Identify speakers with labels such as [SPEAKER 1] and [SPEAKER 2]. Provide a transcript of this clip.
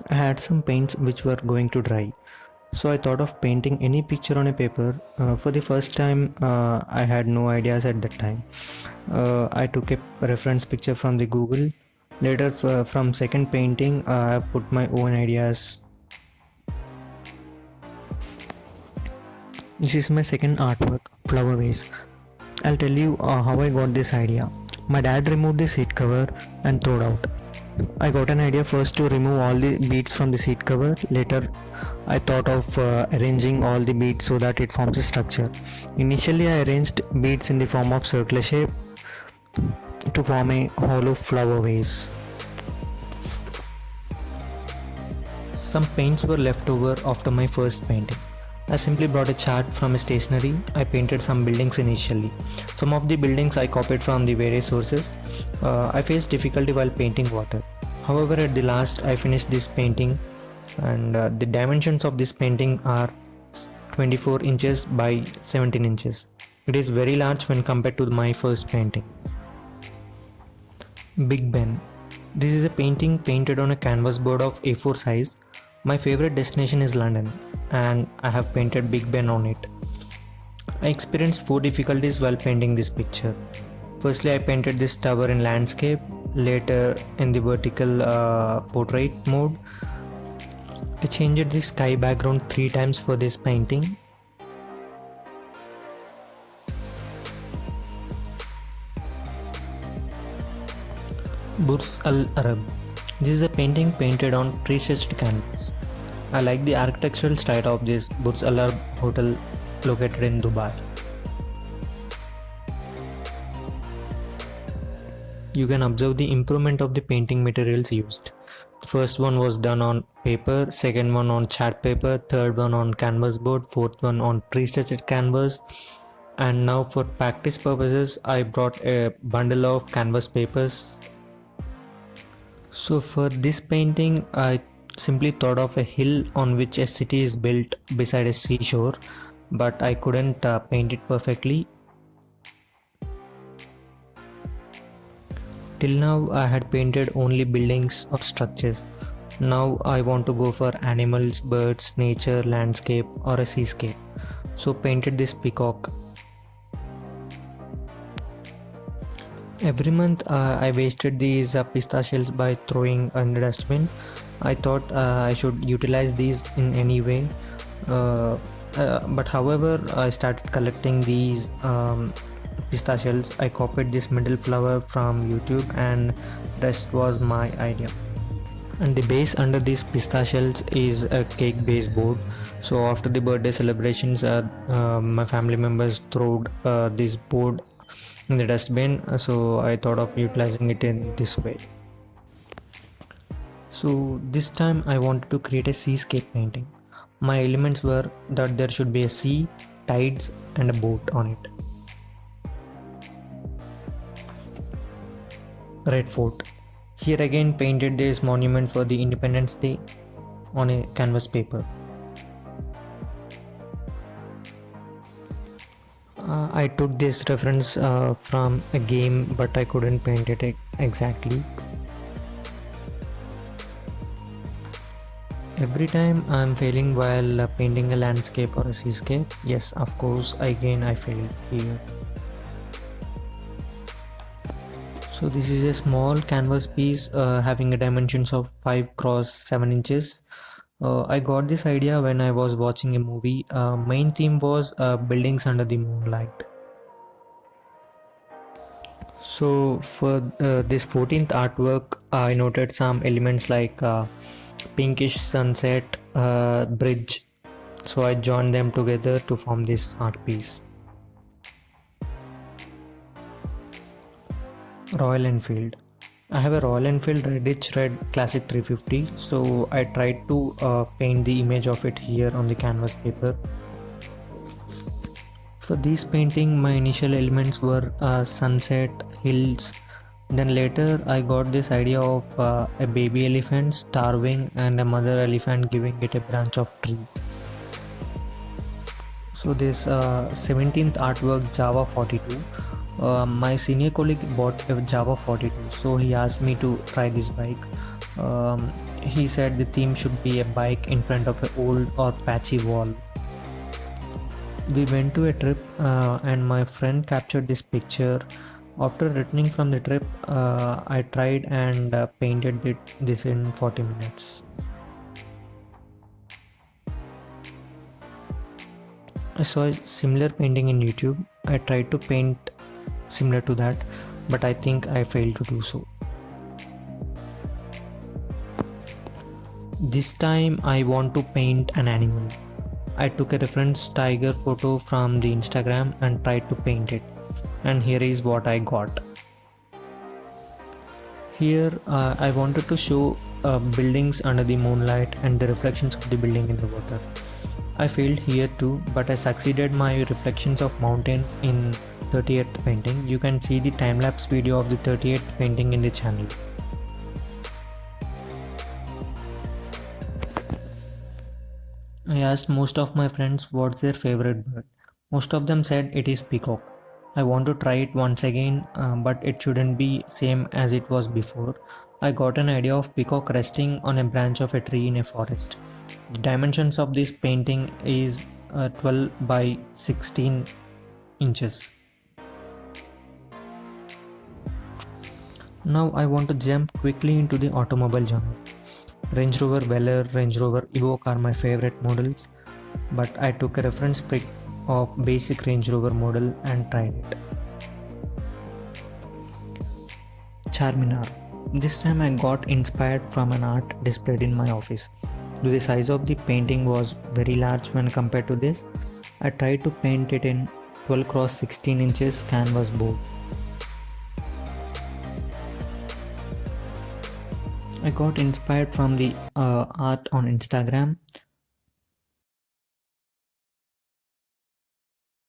[SPEAKER 1] I had some paints which were going to dry. So I thought of painting any picture on a paper. For the first time, I had no ideas at that time. I took a reference picture from the Google. Later, from second painting, I put my own ideas. This is my second artwork, flower vase. I'll tell you how I got this idea. My dad removed the seat cover and threw it out. I got an idea first to remove all the beads from the seat cover. Later, I thought of arranging all the beads so that it forms a structure. Initially, I arranged beads in the form of circular shape to form a hollow flower vase. Some paints were left over after my first painting. I simply brought a chart from a stationery. I painted some buildings initially. Some of the buildings I copied from the various sources. I faced difficulty while painting water. However, at the last, I finished this painting, and the dimensions of this painting are 24 inches by 17 inches. It is very large when compared to my first painting. Big Ben. This is a painting painted on a canvas board of A4 size. My favorite destination is London, and I have painted Big Ben on it. I experienced four difficulties while painting this picture. Firstly, I painted this tower in landscape, later in the vertical portrait mode. I changed the sky background 3 times for this painting. Burj Al Arab. This is a painting painted on pre-stitched canvas. I like the architectural style of this Burj Al Arab hotel located in Dubai. You can observe the improvement of the painting materials used. The first one was done on paper, second one on chart paper, third one on canvas board, fourth one on pre-stitched canvas, and now for practice purposes I brought a bundle of canvas papers. So for this painting I simply thought of a hill on which a city is built beside a seashore, but I couldn't paint it perfectly. Till now I had painted only buildings or structures. Now I want to go for animals, birds, nature, landscape or a seascape. So painted this peacock. Every month I wasted these pista shells by throwing in the dustbin. I thought I should utilize these in any way. But however, I started collecting these pista shells. I copied this middle flower from YouTube, and rest was my idea. And the base under these pista shells is a cake base board. So after the birthday celebrations, my family members threw this board in the dustbin, so I thought of utilizing it in this way. So this time I wanted to create a seascape painting. My elements were that there should be a sea, tides and a boat on it. Red Fort. Here again painted this monument for the Independence Day on a canvas paper. I took this reference from a game, but I couldn't paint it exactly. Every time I'm failing while painting a landscape or a seascape. Yes, of course, again I failed here. So this is a small canvas piece having a dimensions of 5 cross 7 inches. I got this idea when I was watching a movie. Main theme was buildings under the moonlight. So for this 14th artwork, I noted some elements like pinkish sunset, bridge. So I joined them together to form this art piece. Royal Enfield. I have a Royal Enfield reddish red classic 350, so I tried to paint the image of it here on the canvas paper. For this painting, my initial elements were sunset, hills. Then later I got this idea of a baby elephant starving and a mother elephant giving it a branch of tree. So this 17th artwork, Java 42. My senior colleague bought a Java 42, so he asked me to try this bike. He said the theme should be a bike in front of an old or patchy wall. We went to a trip and my friend captured this picture. After returning from the trip, I tried and painted this in 40 minutes. I saw a similar painting in YouTube. I tried to paint similar to that, but I think I failed to do so. This time I want to paint an animal. I took a reference tiger photo from the Instagram and tried to paint it. And here is what I got. Here I wanted to show buildings under the moonlight and the reflections of the building in the water. I failed here too, but I succeeded my reflections of mountains in 38th painting. You can see the time-lapse video of the 38th painting in the channel. I asked most of my friends what's their favorite bird. Most of them said it is peacock. I want to try it once again, but it shouldn't be same as it was before. I got an idea of peacock resting on a branch of a tree in a forest. The dimensions of this painting is 12 by 16 inches. Now I want to jump quickly into the automobile genre. Range Rover Velar, Range Rover Evoque are my favorite models, but I took a reference pic of basic Range Rover model and tried it. Charminar. This time I got inspired from an art displayed in my office. Though the size of the painting was very large when compared to this, I tried to paint it in 12 cross 16 inches canvas board. I got inspired from the art on Instagram.